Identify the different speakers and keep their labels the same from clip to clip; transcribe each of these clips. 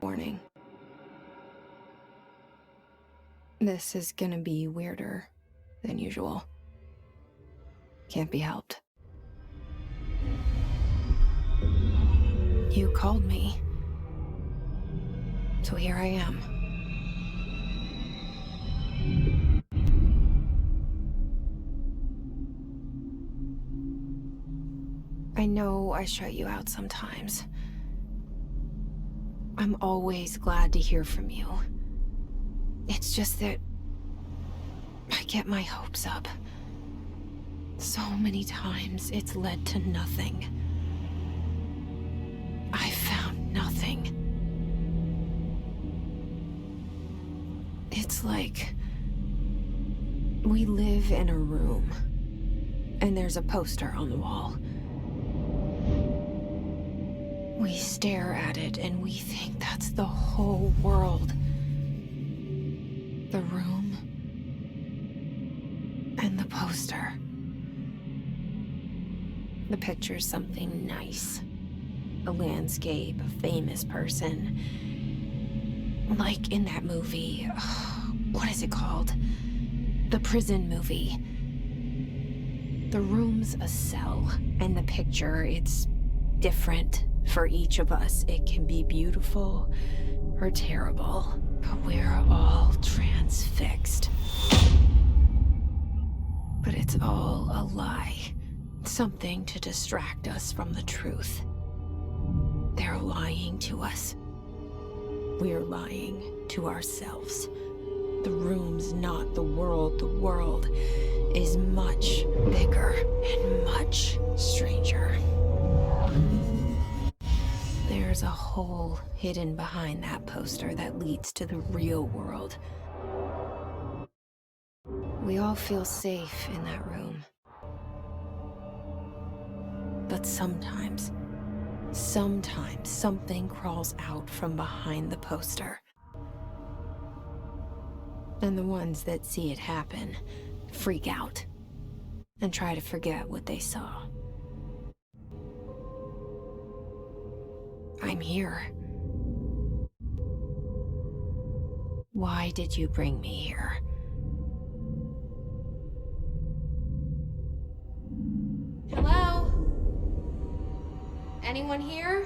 Speaker 1: warning. This is gonna be weirder than usual. Can't be helped. You called me. So here I am. I know I shut you out sometimes. I'm always glad to hear from you. It's just that I get my hopes up. So many times it's led to nothing. I found nothing. It's like we live in a room, and there's a poster on the wall. We stare at it and we think that's the whole world. The room and the poster. The picture's something nice. A landscape, a famous person. Like in that movie, what is it called? The prison movie. The room's a cell, and the picture, it's different for each of us. It can be beautiful or terrible, but we're all transfixed. But it's all a lie. Something to distract us from the truth. They're lying to us. We're lying to ourselves. The room's not the world. The world is much bigger and much stranger. There's a hole hidden behind that poster that leads to the real world. We all feel safe in that room. But sometimes something crawls out from behind the poster. And the ones that see it happen freak out and try to forget what they saw. I'm here. Why did you bring me here? Hello? Anyone here?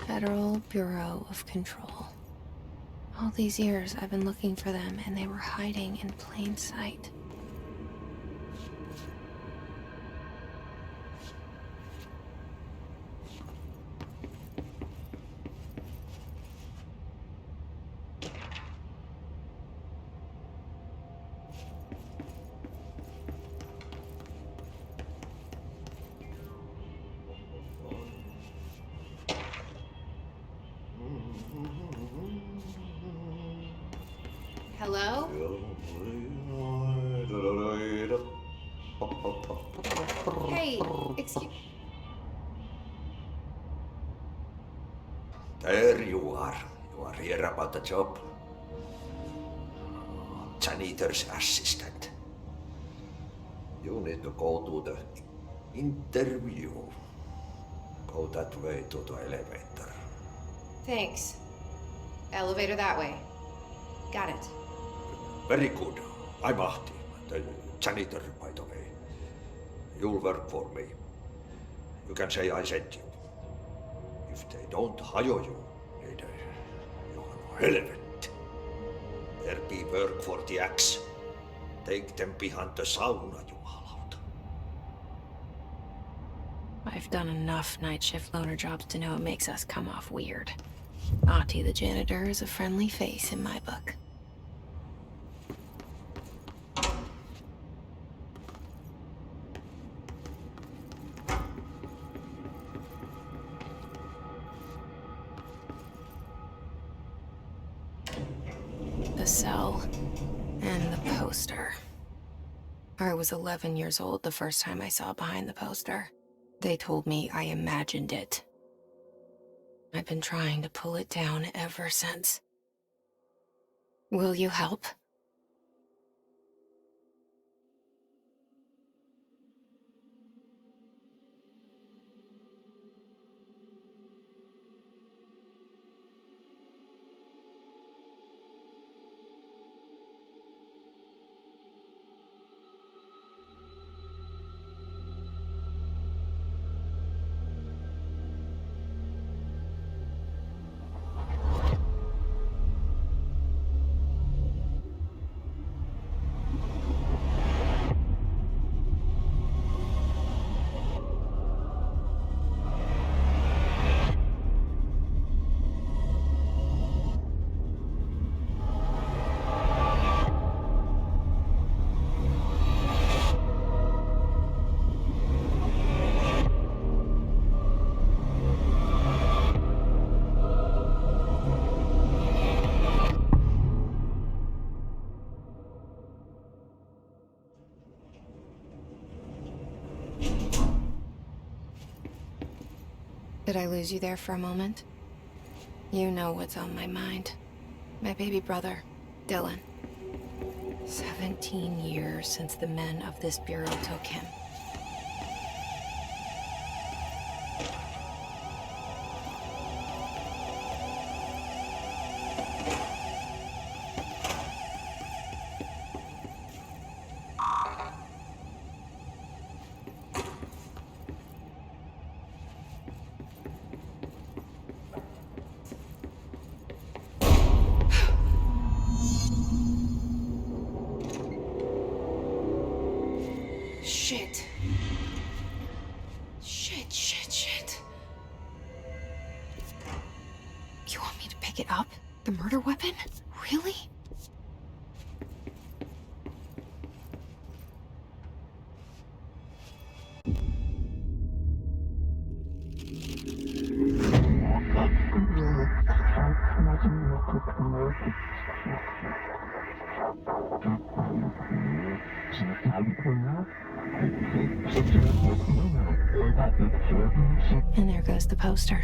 Speaker 1: Federal Bureau of Control. All these years I've been looking for them, and they were hiding in plain sight. Hello? Hey, excuse...
Speaker 2: There you are. You are here about the job. Janitor's assistant. You need to go to the interview. Go that way to the elevator.
Speaker 1: Thanks. Elevator that way. Got it.
Speaker 2: Very good. I'm Ahti, the janitor, by the way. You'll work for me. You can say I sent you. If they don't hire you, you are relevant. There be work for the axe. Take them behind the sauna, jumalauta.
Speaker 1: I've done enough night shift loner jobs to know it makes us come off weird. Ahti the janitor is a friendly face in my book. The cell and the poster. I was 11 years old the first time I saw behind the poster. They told me I imagined it. I've been trying to pull it down ever since. Will you help? Did I lose you there for a moment? You know what's on my mind. My baby brother, Dylan. 17 years since the men of this bureau took him. Shit. Shit. You want me to pick it up? The murder weapon? Really? And there goes the poster.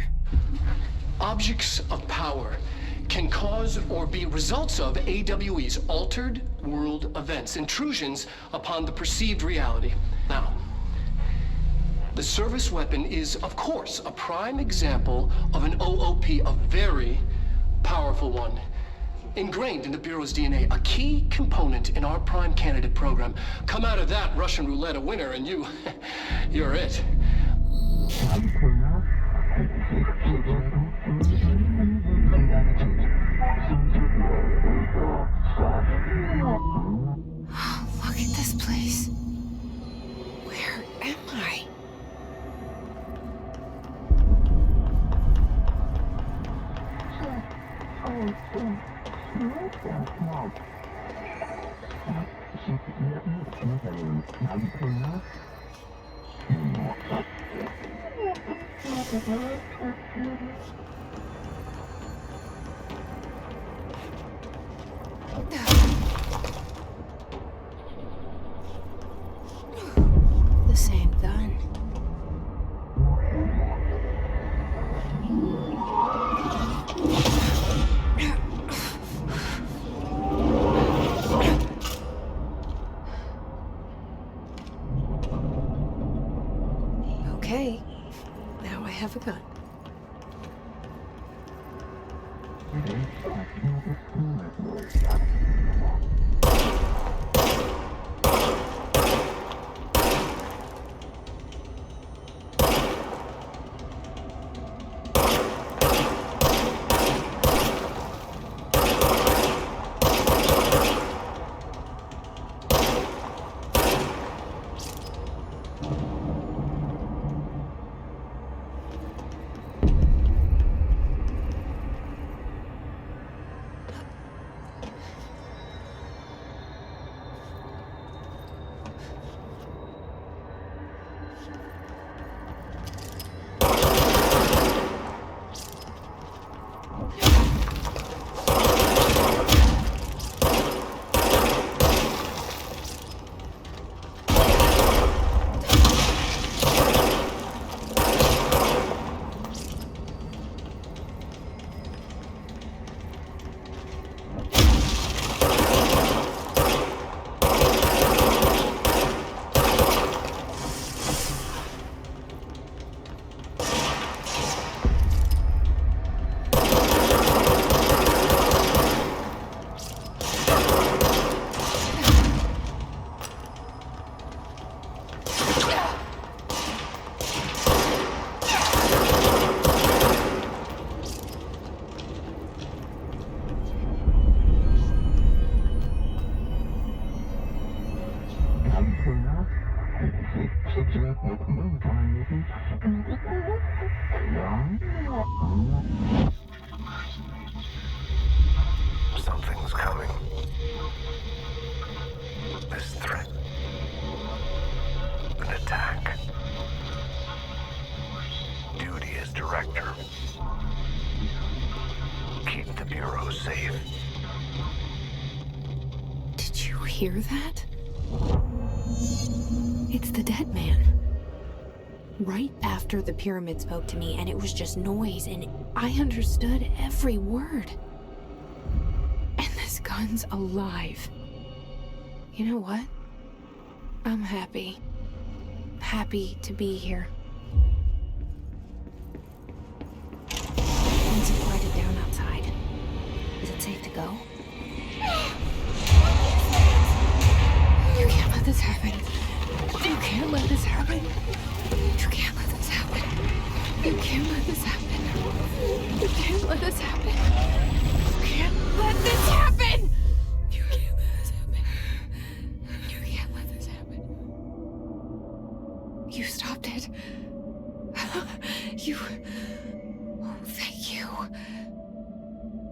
Speaker 3: Objects of power can cause or be results of AWE's altered world events, intrusions upon the perceived reality. Now, the service weapon is, of course, a prime example of an OOP, a very powerful one. Ingrained in the Bureau's DNA, a key component in our prime candidate program. Come out of that Russian roulette a winner and you're it.
Speaker 1: Look at this place. Where am I? The same gun. Okay, now I have a gun.
Speaker 4: Something's coming. This threat. An attack. Duty as director. Keep the Bureau safe.
Speaker 1: Did you hear that? It's the dead man. Right after the pyramid spoke to me, and it was just noise, and I understood every word. And this gun's alive. You know what? I'm happy. Happy to be here. Once it's lighted down outside, is it safe to go? You can't let this happen. You can't let this happen. You can't let this happen. You can't let this happen. You can't let this happen. You can't let this happen. You can't let this happen. You can't let this happen. You stopped it. You... Oh, thank you.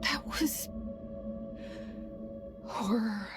Speaker 1: That was... horror.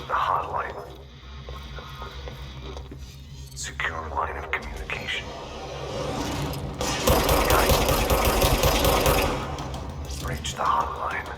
Speaker 4: The hotline. Secure line of communication. Reach the hotline.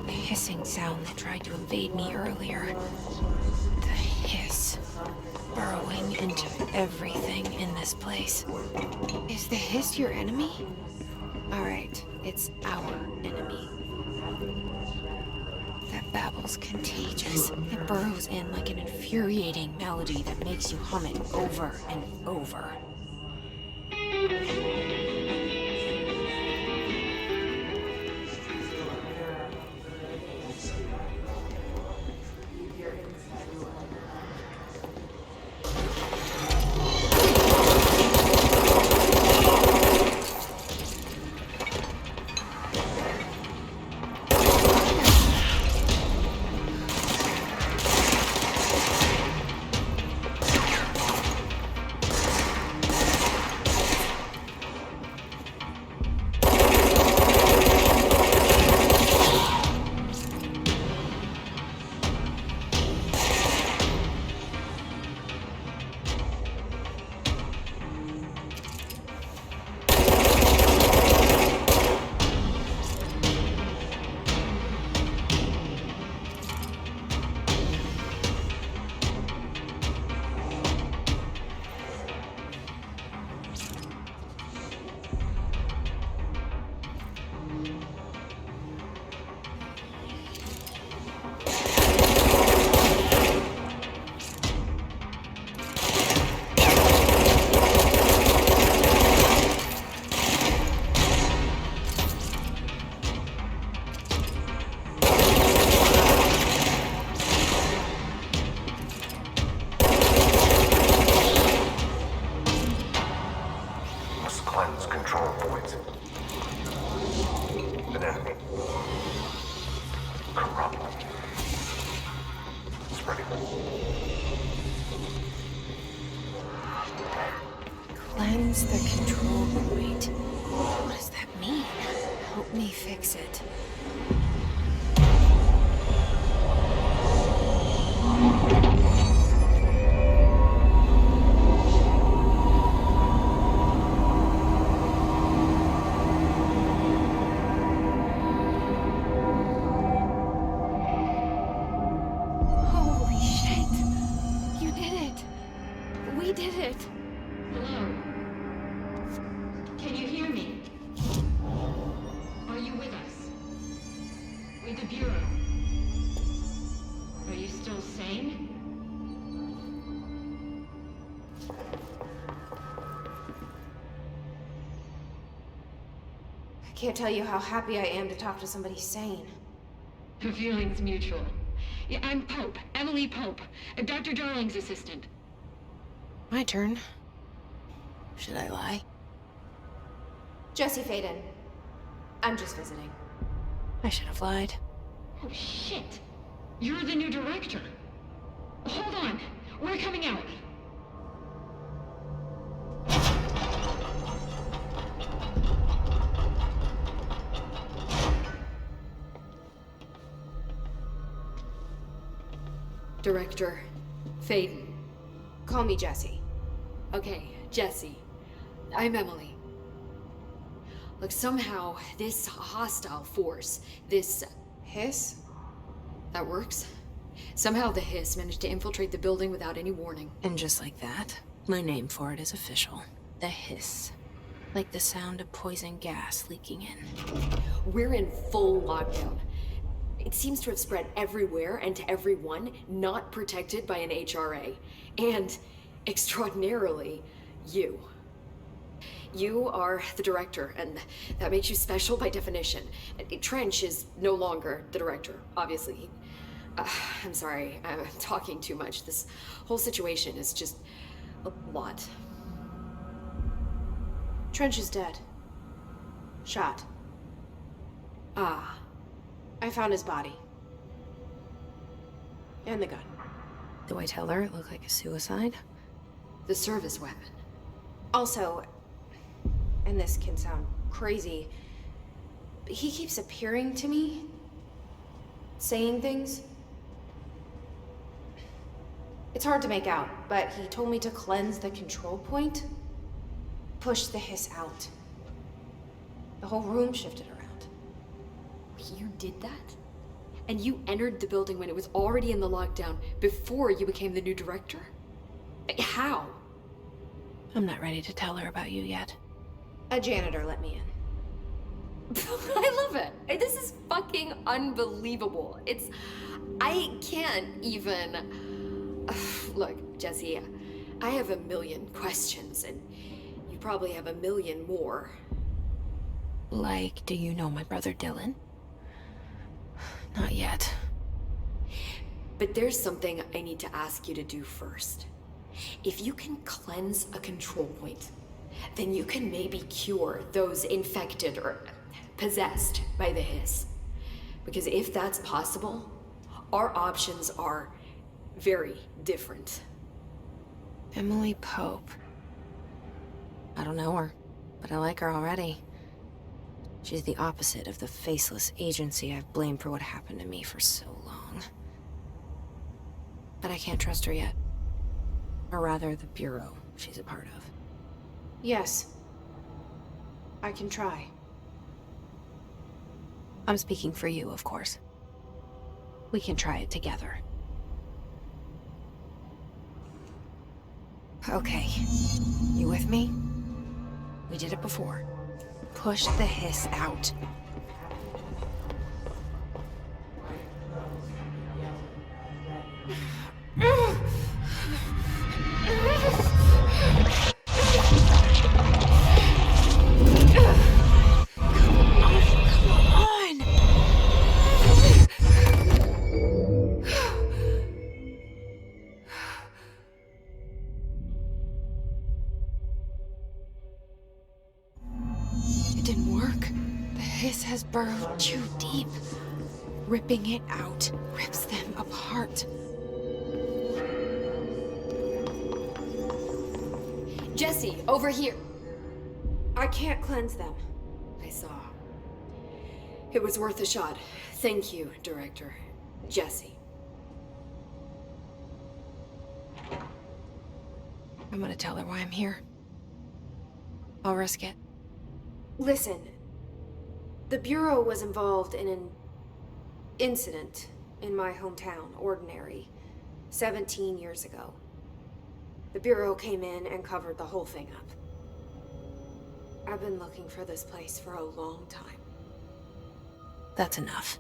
Speaker 1: Hissing sound that tried to invade me earlier. The hiss. Burrowing into everything in this place. Is the hiss your enemy? Alright, it's our enemy. That babble's contagious. It burrows in like an infuriating melody that makes you hum it over and over. Cleanse the control point. What does that mean? Help me fix it. Holy shit! You did it! We did it!
Speaker 5: Hello? Can you hear me? Are you with us? With the Bureau? Are you still sane?
Speaker 1: I can't tell you how happy I am to talk to somebody sane.
Speaker 5: The feeling's mutual. Yeah, I'm Pope, Emily Pope, Dr. Darling's assistant.
Speaker 1: My turn. Should I lie? Jesse Faden. I'm just visiting. I should have lied.
Speaker 5: Oh, shit. You're the new director. Hold on. We're coming out.
Speaker 6: Director Faden.
Speaker 1: Call me Jesse.
Speaker 6: Okay, Jesse. I'm Emily. Look, somehow this hostile force, this...
Speaker 1: Hiss?
Speaker 6: that works? Somehow the hiss managed to infiltrate the building without any warning.
Speaker 1: And just like that, my name for it is official. The hiss. Like the sound of poison gas leaking in.
Speaker 6: We're in full lockdown. It seems to have spread everywhere and to everyone not protected by an HRA. And, extraordinarily, you. You are the director, and that makes you special by definition. Trench is no longer the director, obviously. I'm sorry, I'm talking too much. This whole situation is just a lot.
Speaker 1: Trench is dead. Shot.
Speaker 6: Ah.
Speaker 1: I found his body. And the gun. Do I tell her it looked like a suicide?
Speaker 6: The service weapon.
Speaker 1: Also, and this can sound crazy, but he keeps appearing to me, saying things. It's hard to make out, but he told me to cleanse the control point, push the hiss out. The whole room shifted around.
Speaker 6: You did that? And you entered the building when it was already in the lockdown before you became the new director? How?
Speaker 1: I'm not ready to tell her about you yet. A janitor let me in.
Speaker 6: I love it. This is fucking unbelievable. I can't even... Look, Jesse, I have a million questions, and you probably have a million more.
Speaker 1: Like, do you know my brother Dylan? Not yet.
Speaker 6: But there's something I need to ask you to do first. If you can cleanse a control point, then you can maybe cure those infected or possessed by the hiss. Because if that's possible, our options are very different.
Speaker 1: Emily Pope. I don't know her, but I like her already. She's the opposite of the faceless agency I've blamed for what happened to me for so long. But I can't trust her yet. Or rather, the Bureau she's a part of. Yes. I can try. I'm speaking for you, of course. We can try it together. Okay. You with me? We did it before. Push the hiss out. Has burrowed too deep. Ripping it out rips them apart.
Speaker 6: Jesse, over here!
Speaker 1: I can't cleanse them.
Speaker 6: I saw. It was worth a shot. Thank you, Director. Jesse.
Speaker 1: I'm gonna tell her why I'm here. I'll risk it.
Speaker 7: Listen, the Bureau was involved in an incident in my hometown, Ordinary, 17 years ago. The Bureau came in and covered the whole thing up. I've been looking for this place for a long time.
Speaker 1: That's enough.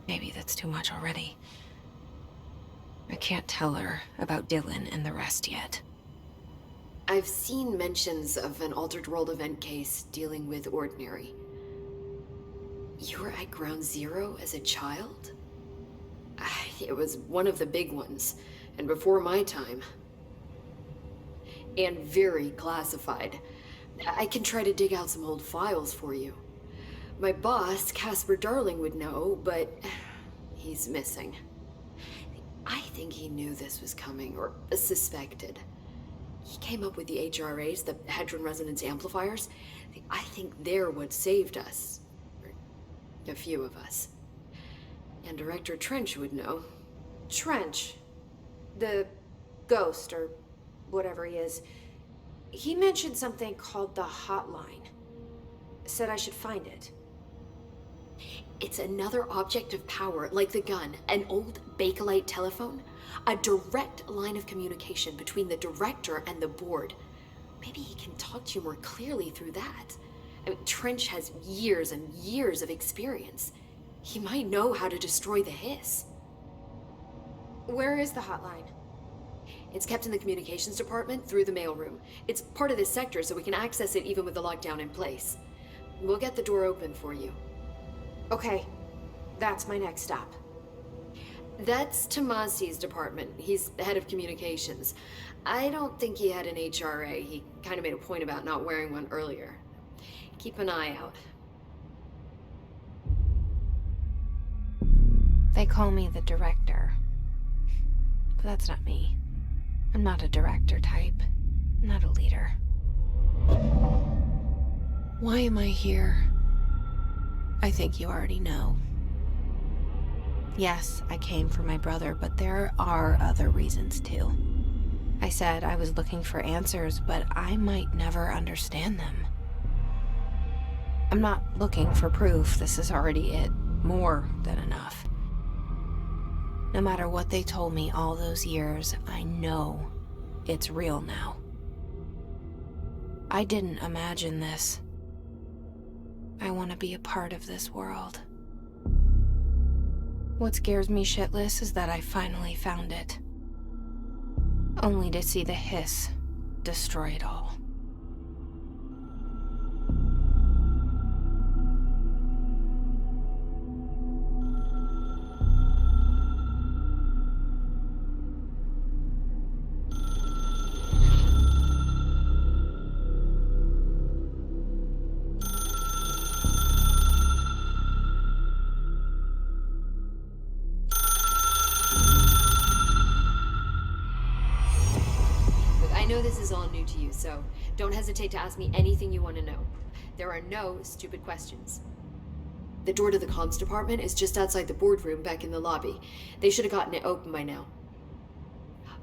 Speaker 1: Maybe that's too much already. I can't tell her about Dylan and the rest yet.
Speaker 6: I've seen mentions of an Altered World event case dealing with Ordinary. You were at Ground Zero as a child? It was one of the big ones, and before my time. And very classified. I can try to dig out some old files for you. My boss, Casper Darling, would know, but he's missing. I think he knew this was coming, or suspected. He came up with the HRAs, the Hadron Resonance Amplifiers. I think they're what saved us. Or a few of us. And Director Trench would know.
Speaker 7: Trench, the ghost, or whatever he is, he mentioned something called the Hotline. Said I should find it.
Speaker 6: It's another object of power, like the gun, an old Bakelite telephone, a direct line of communication between the director and the board. Maybe he can talk to you more clearly through that. I mean, Trench has years and years of experience. He might know how to destroy the hiss.
Speaker 7: Where is the Hotline?
Speaker 6: It's kept in the communications department through the mailroom. It's part of this sector, so we can access it even with the lockdown in place. We'll get the door open for you.
Speaker 7: Okay, that's my next stop.
Speaker 6: That's Tomasi's department. He's the head of communications. I don't think he had an HRA. He kind of made a point about not wearing one earlier. Keep an eye out.
Speaker 1: They call me the director. But that's not me. I'm not a director type. I'm not a leader. Why am I here? I think you already know. Yes, I came for my brother, but there are other reasons too. I said I was looking for answers, but I might never understand them. I'm not looking for proof. This is already it. More than enough. No matter what they told me all those years, I know it's real now. I didn't imagine this. I want to be a part of this world. What scares me shitless is that I finally found it. Only to see the hiss destroy it all.
Speaker 6: I know this is all new to you, so don't hesitate to ask me anything you want to know. There are no stupid questions. The door to the comms department is just outside the boardroom back in the lobby. They should have gotten it open by now.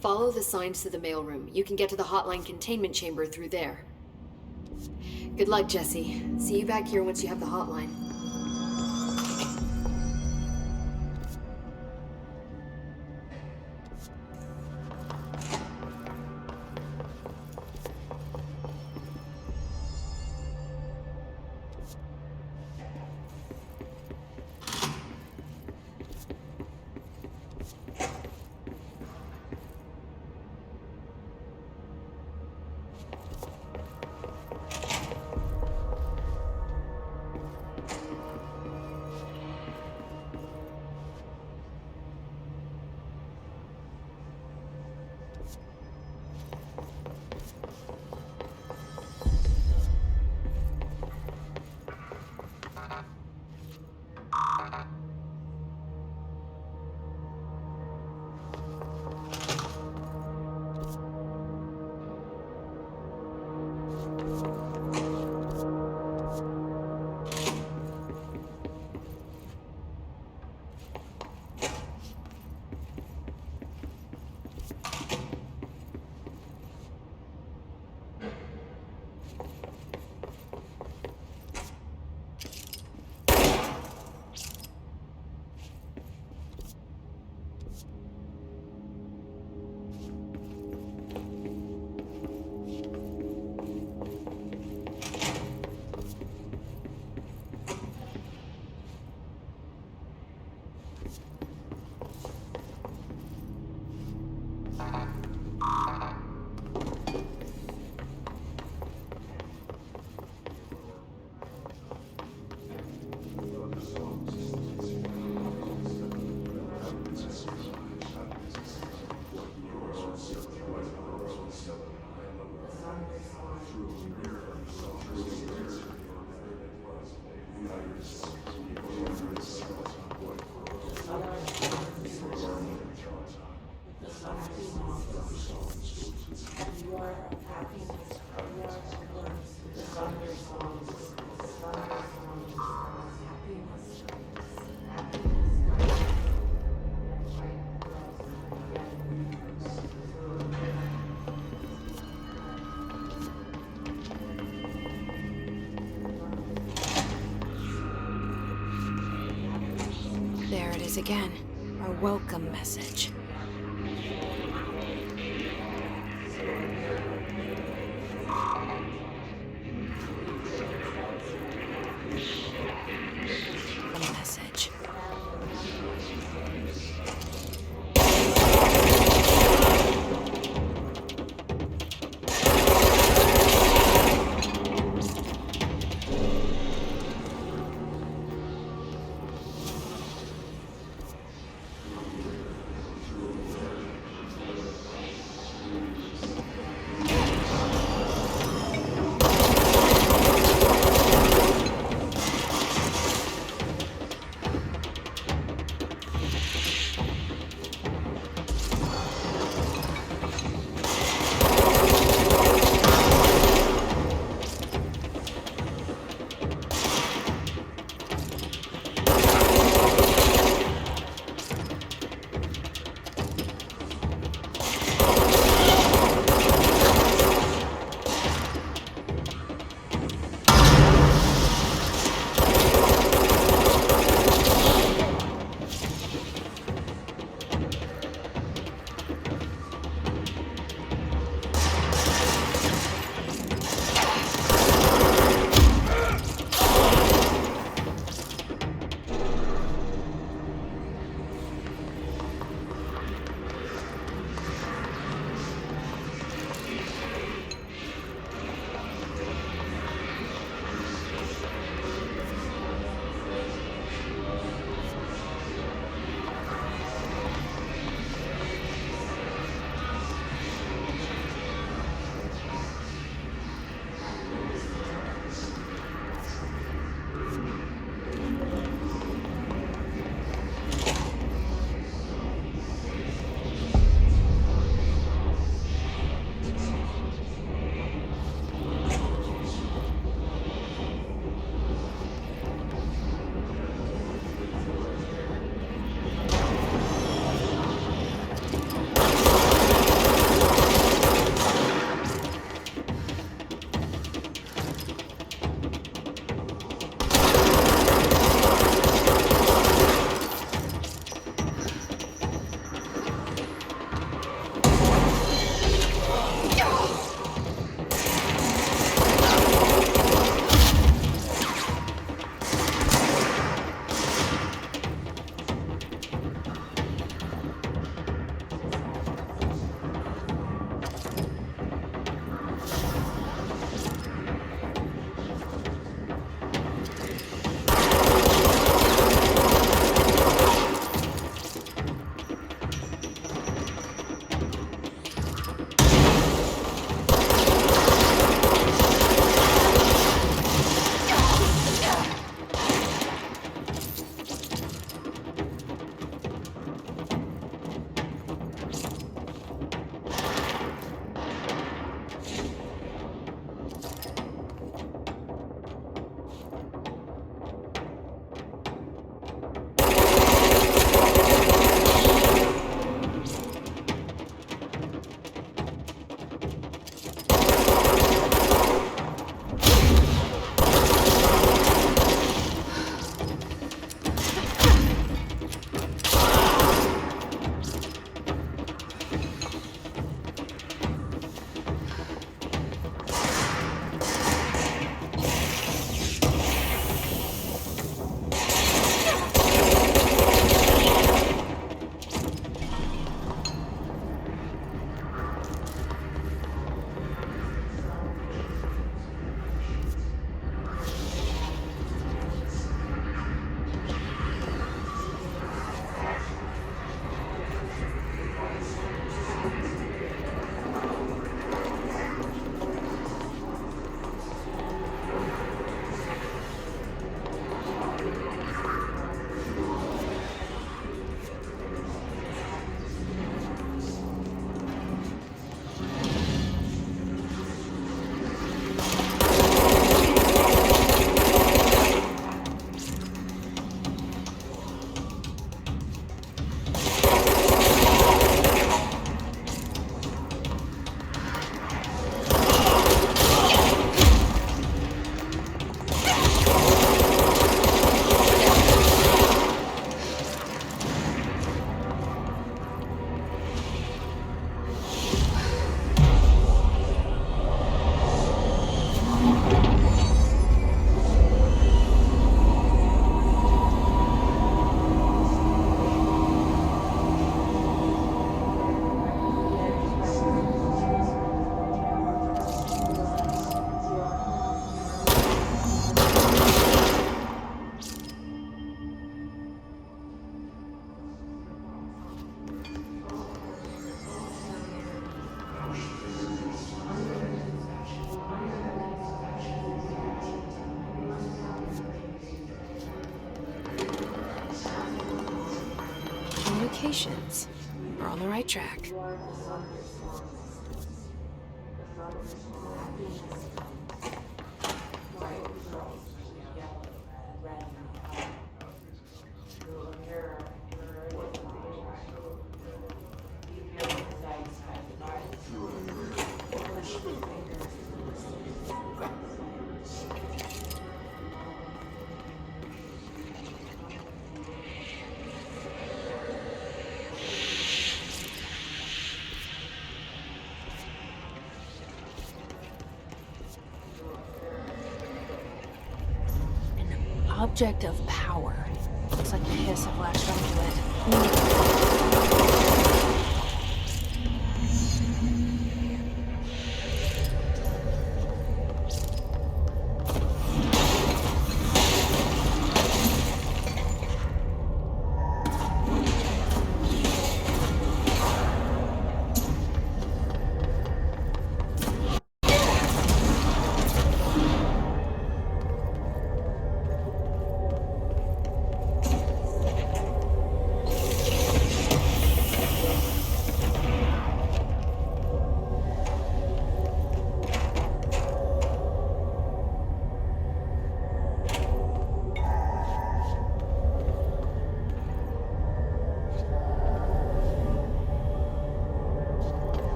Speaker 6: Follow the signs to the mailroom. You can get to the hotline containment chamber through there. Good luck, Jesse. See you back here once you have the hotline.
Speaker 1: There it is again. Our welcome message. A message. communications. We're on the right track. Object of power. Looks like the hiss have latched onto it.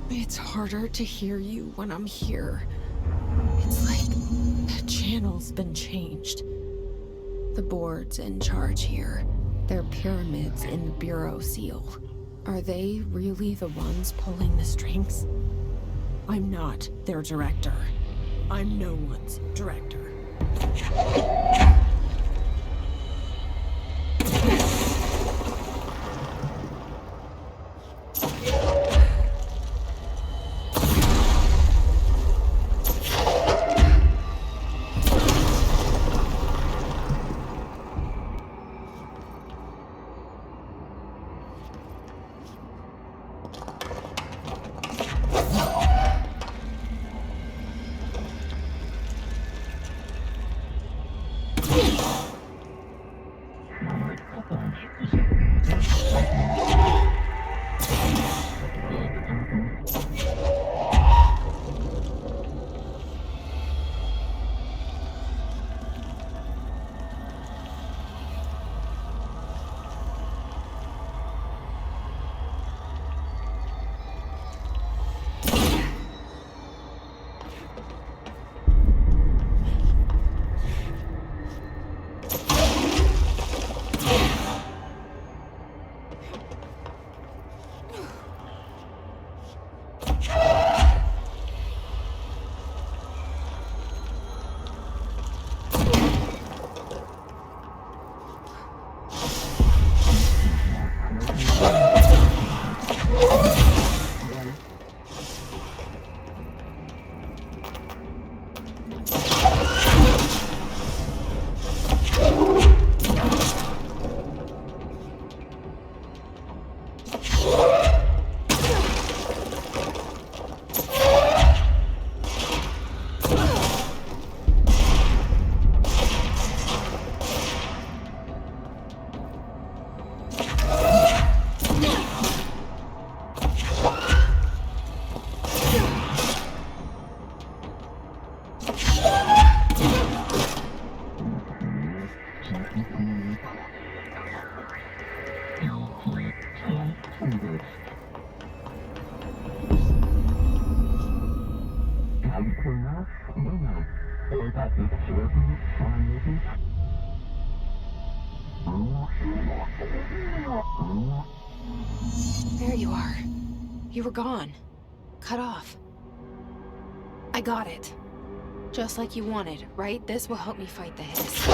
Speaker 1: It's harder to hear you when I'm here. It's like the channel's been changed. The board's in charge here. They're pyramids in the Bureau seal. Are they really the ones pulling the strings? I'm not their director. I'm no one's director. There you are. You were gone. Cut off. I got it. Just like you wanted, right? This will help me fight the hiss.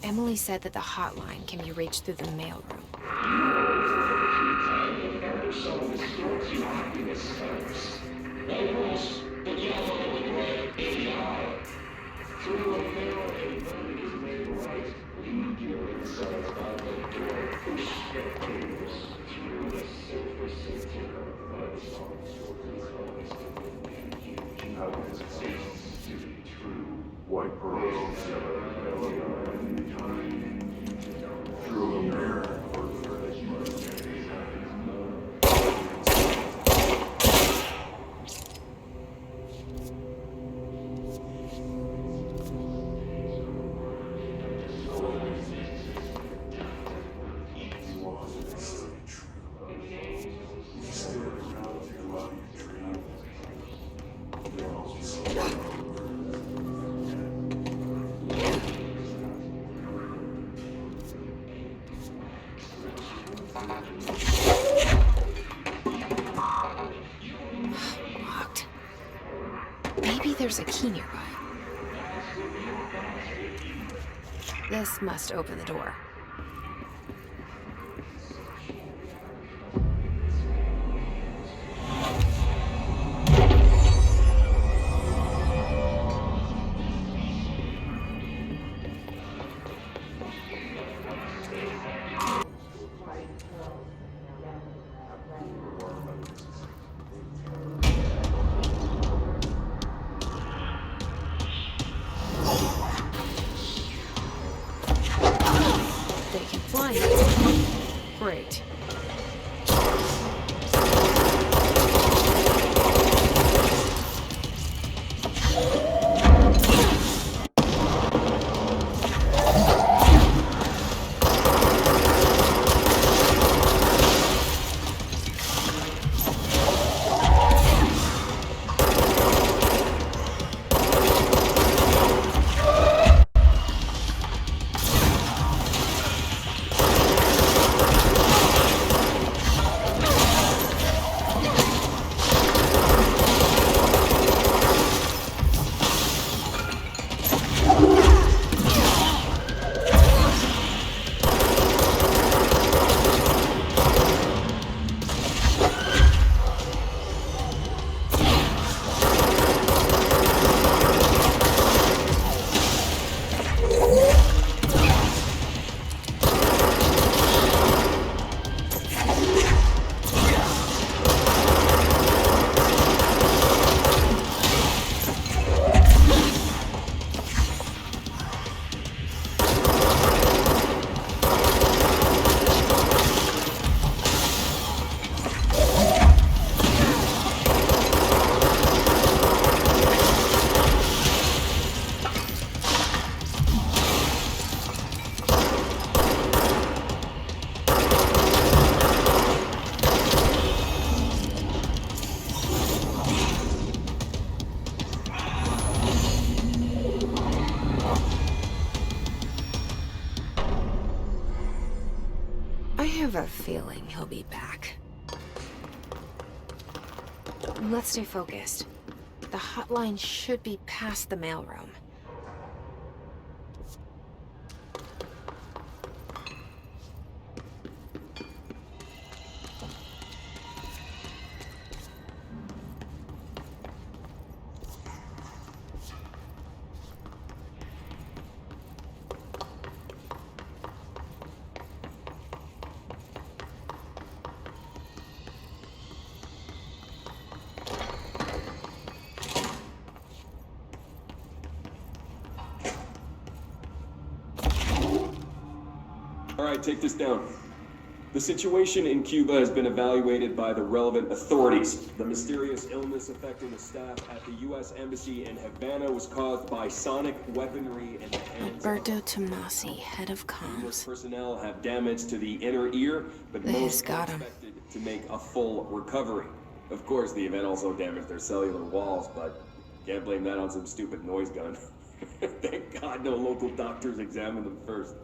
Speaker 1: Emily said that the hotline can be reached through the mailroom.
Speaker 4: White pearls, through a mirror.
Speaker 1: Locked. Maybe there's a key nearby. This must open the door. They can fly now. Great. have a feeling he'll be back. Let's stay focused. The hotline should be past the mailroom.
Speaker 8: Alright, take this down. The situation in Cuba has been evaluated by the relevant authorities. The mysterious illness affecting the staff at the U.S. Embassy in Havana was caused by sonic weaponry in the hands
Speaker 1: Alberto Tomasi, head of
Speaker 8: U.S.
Speaker 1: comms.
Speaker 8: personnel have damage to the inner ear, but
Speaker 1: This
Speaker 8: most are
Speaker 1: got him.
Speaker 8: expected to make a full recovery. Of course, the event also damaged their cellular walls, but can't blame that on some stupid noise gun. Thank God no local doctors examined them first.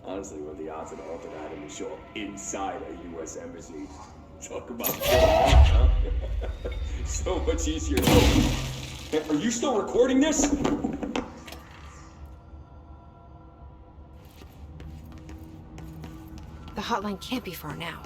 Speaker 8: Honestly, what the odds of an altered item to show up inside a U.S. embassy? Talk about huh? So much easier. Hey, are you still recording this?
Speaker 1: The hotline can't be far now.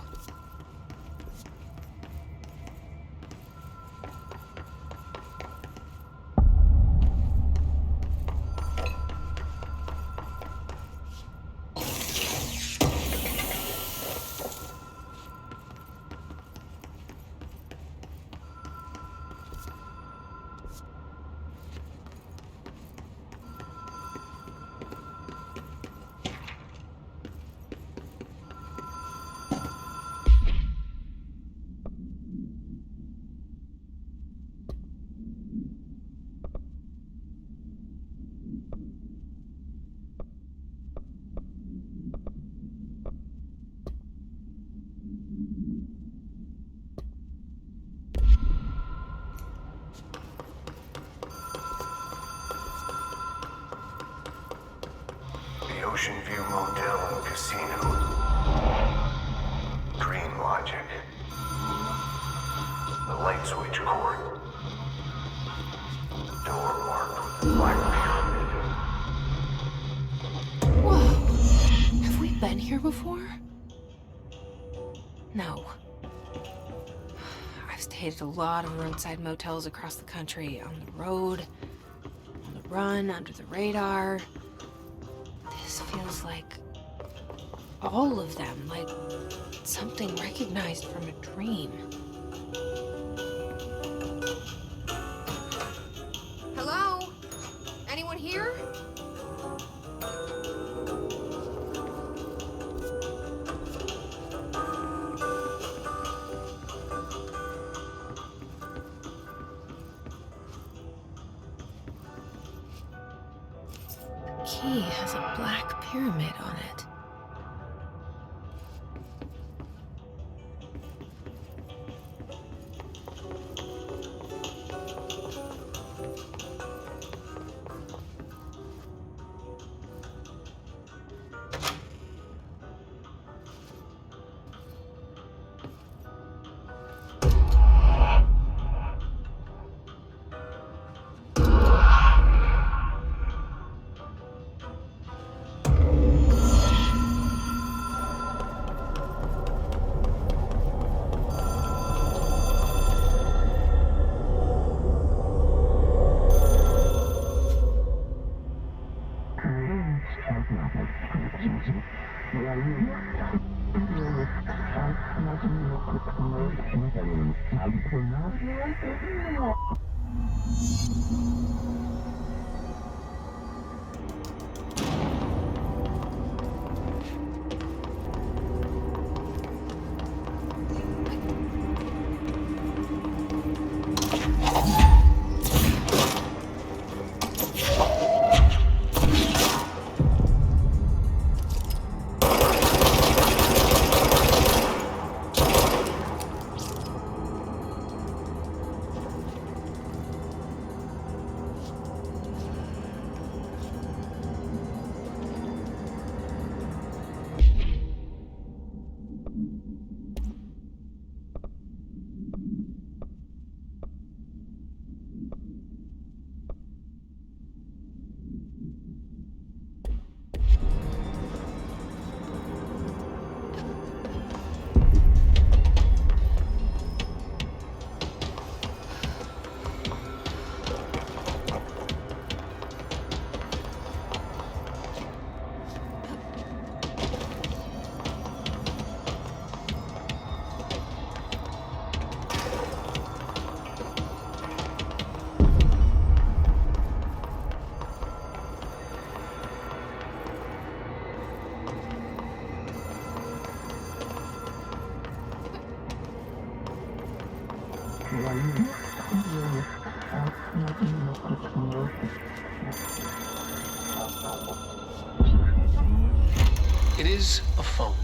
Speaker 9: The Ocean View Motel and Casino. Dream Logic. The light switch cord. Door marked with the black pyramid.
Speaker 1: Whoa! Have we been here before? No. I've stayed at a lot of roadside motels across the country, on the road, on the run, under the radar. This feels like all of them, like something recognized from a dream.
Speaker 7: Hello? Anyone here?
Speaker 1: The key has a black pyramid on it.
Speaker 3: It is a phone.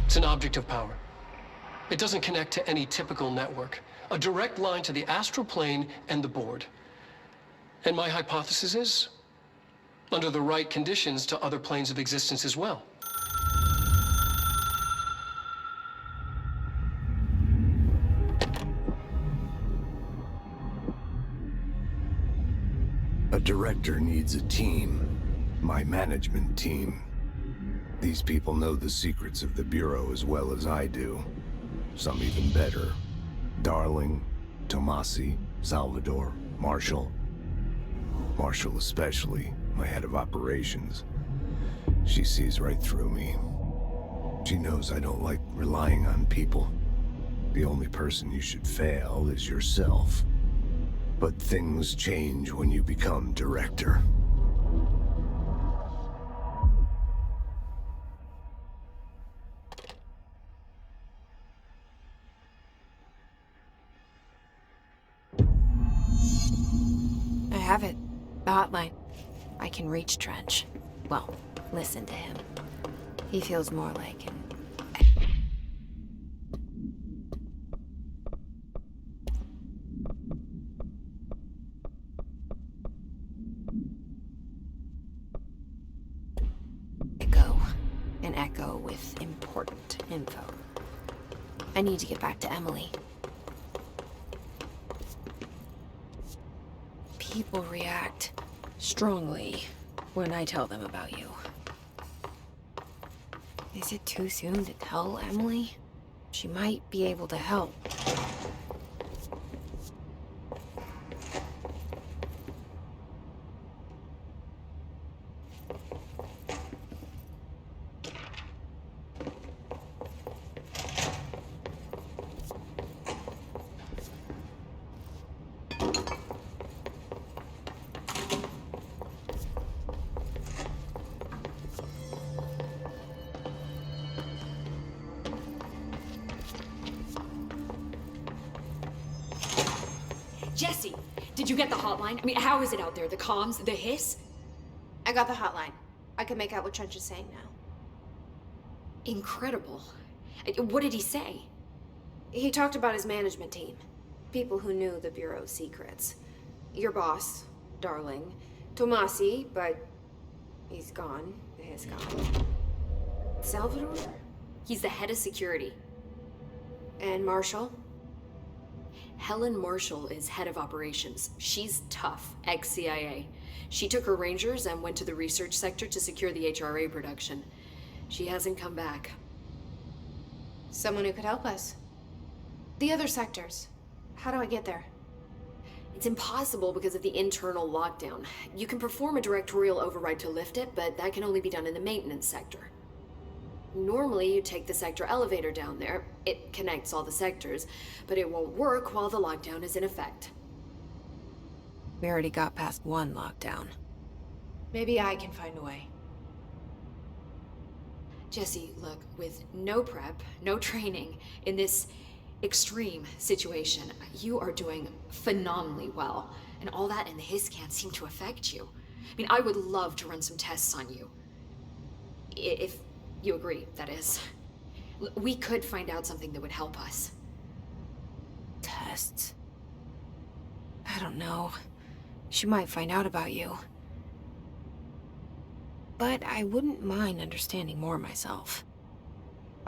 Speaker 3: It's an object of power. It doesn't connect to any typical network. A direct line to the astral plane and the board. And my hypothesis is, under the right conditions, to other planes of existence as well.
Speaker 9: A director needs a team. My management team. These people know the secrets of the Bureau as well as I do. Some even better. Darling, Tomasi, Salvador, Marshall. Marshall especially, my head of operations. She sees right through me. She knows I don't like relying on people. The only person you should fail is yourself. But things change when you become director.
Speaker 1: I have it. The hotline. I can reach Trench. Well, listen to him. He feels more like an... echo. An echo with important info. I need to get back to Emily. People react strongly when I tell them about you. Is it too soon to tell Emily? She might be able to help.
Speaker 6: Jesse, did you get the hotline? I mean, how is it out there? The comms, the hiss?
Speaker 7: I got the hotline. I can make out what Trench is saying now.
Speaker 6: Incredible. What did he say?
Speaker 7: He talked about his management team. People who knew the Bureau's secrets. Your boss, Darling. Tomasi, but he's gone. He's gone. Salvador?
Speaker 6: He's the head of security.
Speaker 7: And Marshall?
Speaker 6: Helen Marshall is head of operations. She's tough, ex-CIA. She took her Rangers and went to the research sector to secure the HRA production. She hasn't come back.
Speaker 7: Someone who could help us. The other sectors. How do I get there?
Speaker 6: It's impossible because of the internal lockdown. You can perform a directorial override to lift it, but that can only be done in the maintenance sector. Normally, you take the sector elevator down there. It connects all the sectors, but it won't work while the lockdown is in effect.
Speaker 1: We already got past one lockdown.
Speaker 7: Maybe I can find a way.
Speaker 6: Jesse, look, with no prep, no training, in this extreme situation, you are doing phenomenally well. And all that and the hiss can't seem to affect you. I mean, I would love to run some tests on you. If you agree, that is. We could find out something that would help us.
Speaker 1: Tests? I don't know. She might find out about you. But I wouldn't mind understanding more myself.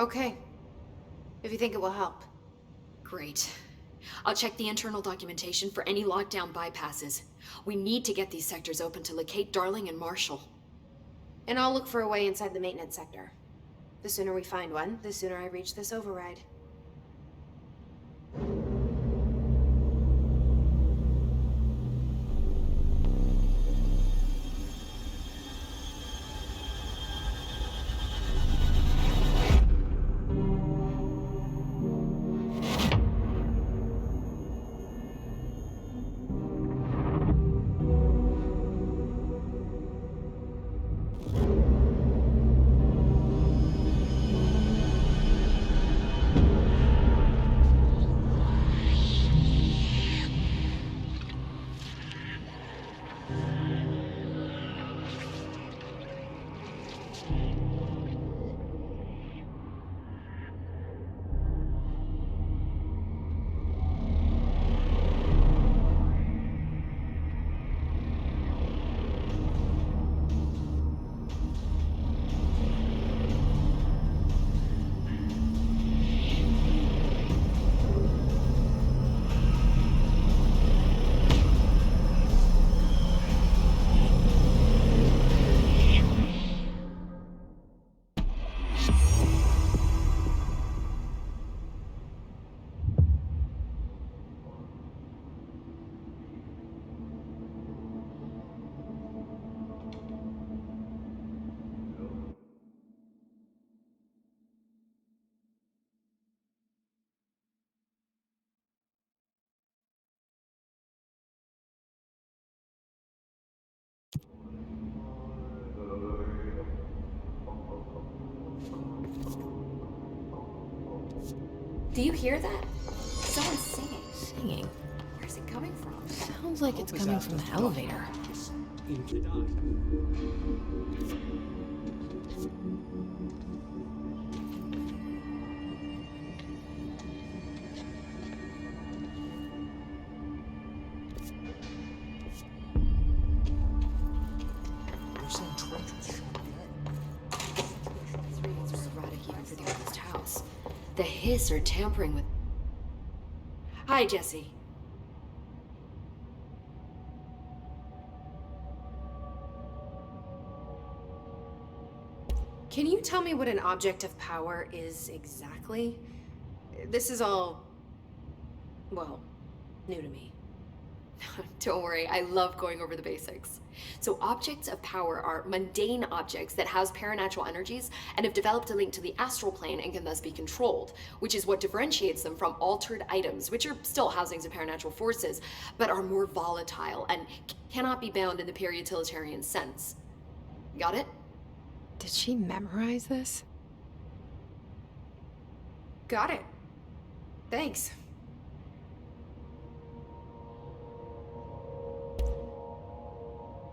Speaker 7: Okay. If you think it will help.
Speaker 6: Great. I'll check the internal documentation for any lockdown bypasses. We need to get these sectors open to locate Darling and Marshall.
Speaker 7: And I'll look for a way inside the maintenance sector. The sooner we find one, the sooner I reach this override.
Speaker 6: Do you hear that? Someone's singing.
Speaker 1: Singing.
Speaker 6: Where's it coming from?
Speaker 1: Sounds like it's coming from the elevator.
Speaker 6: The hiss are tampering with... Hi, Jesse.
Speaker 7: Can you tell me what an object of power is exactly? This is all, well, new to me.
Speaker 6: Don't worry, I love going over the basics. So objects of power are mundane objects that house paranatural energies and have developed a link to the astral plane and can thus be controlled, which is what differentiates them from altered items, which are still housings of paranatural forces, but are more volatile and cannot be bound in the pure utilitarian sense. Got it?
Speaker 1: Did she memorize this?
Speaker 7: Got it. Thanks.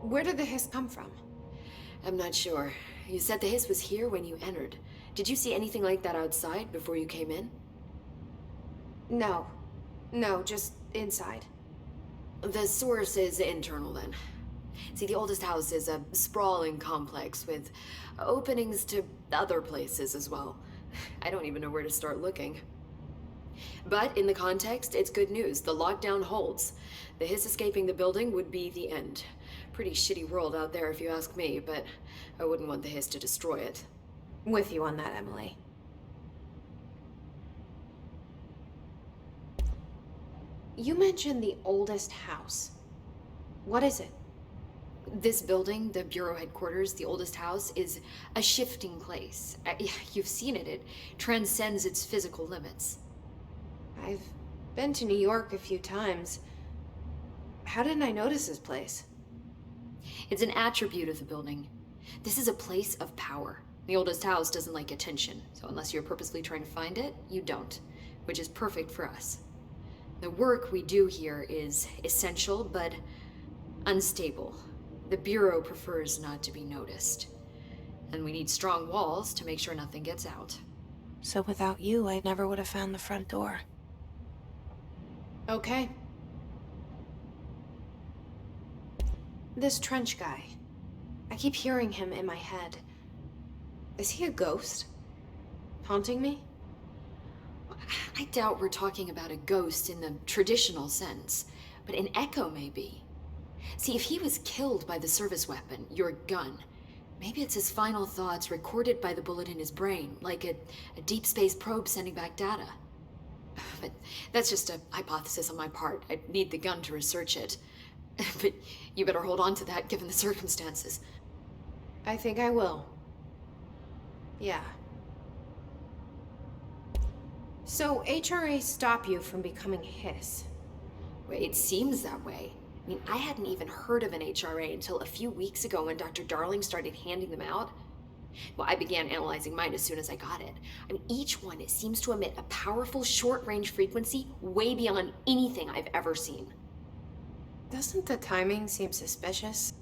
Speaker 7: Where did the hiss come from?
Speaker 6: I'm not sure. You said the hiss was here when you entered. Did you see anything like that outside before you came in?
Speaker 7: No. No, just inside.
Speaker 6: The source is internal then. See, the oldest house is a sprawling complex with openings to other places as well. I don't even know where to start looking. But in the context, it's good news. The lockdown holds. The hiss escaping the building would be the end. Pretty shitty world out there if you ask me, but I wouldn't want the hiss to destroy it.
Speaker 7: With you on that, Emily. You mentioned the oldest house. What is it?
Speaker 6: This building, the Bureau headquarters, the oldest house, is a shifting place. You've seen it. It transcends its physical limits.
Speaker 7: I've been to New York a few times. How didn't I notice this place?
Speaker 6: It's an attribute of the building. This is a place of power. The oldest house doesn't like attention, so unless you're purposely trying to find it, you don't, which is perfect for us. The work we do here is essential, but unstable. The Bureau prefers not to be noticed. And we need strong walls to make sure nothing gets out.
Speaker 1: So without you, I never would have found the front door.
Speaker 7: Okay. This Trench guy. I keep hearing him in my head. Is he a ghost? Haunting me?
Speaker 6: I doubt we're talking about a ghost in the traditional sense, but an echo maybe. See, if he was killed by the service weapon, your gun, maybe it's his final thoughts recorded by the bullet in his brain, like a deep space probe sending back data. But that's just a hypothesis on my part. I'd need the gun to research it. But you better hold on to that given the circumstances.
Speaker 7: I think I will. Yeah. So HRA stop you from becoming Hiss?
Speaker 6: Well, it seems that way. I mean, I hadn't even heard of an HRA until a few weeks ago when Dr. Darling started handing them out. Well, I began analyzing mine as soon as I got it. I mean, each one, it seems to emit a powerful short-range frequency way beyond anything I've ever seen.
Speaker 7: Doesn't the timing seem suspicious?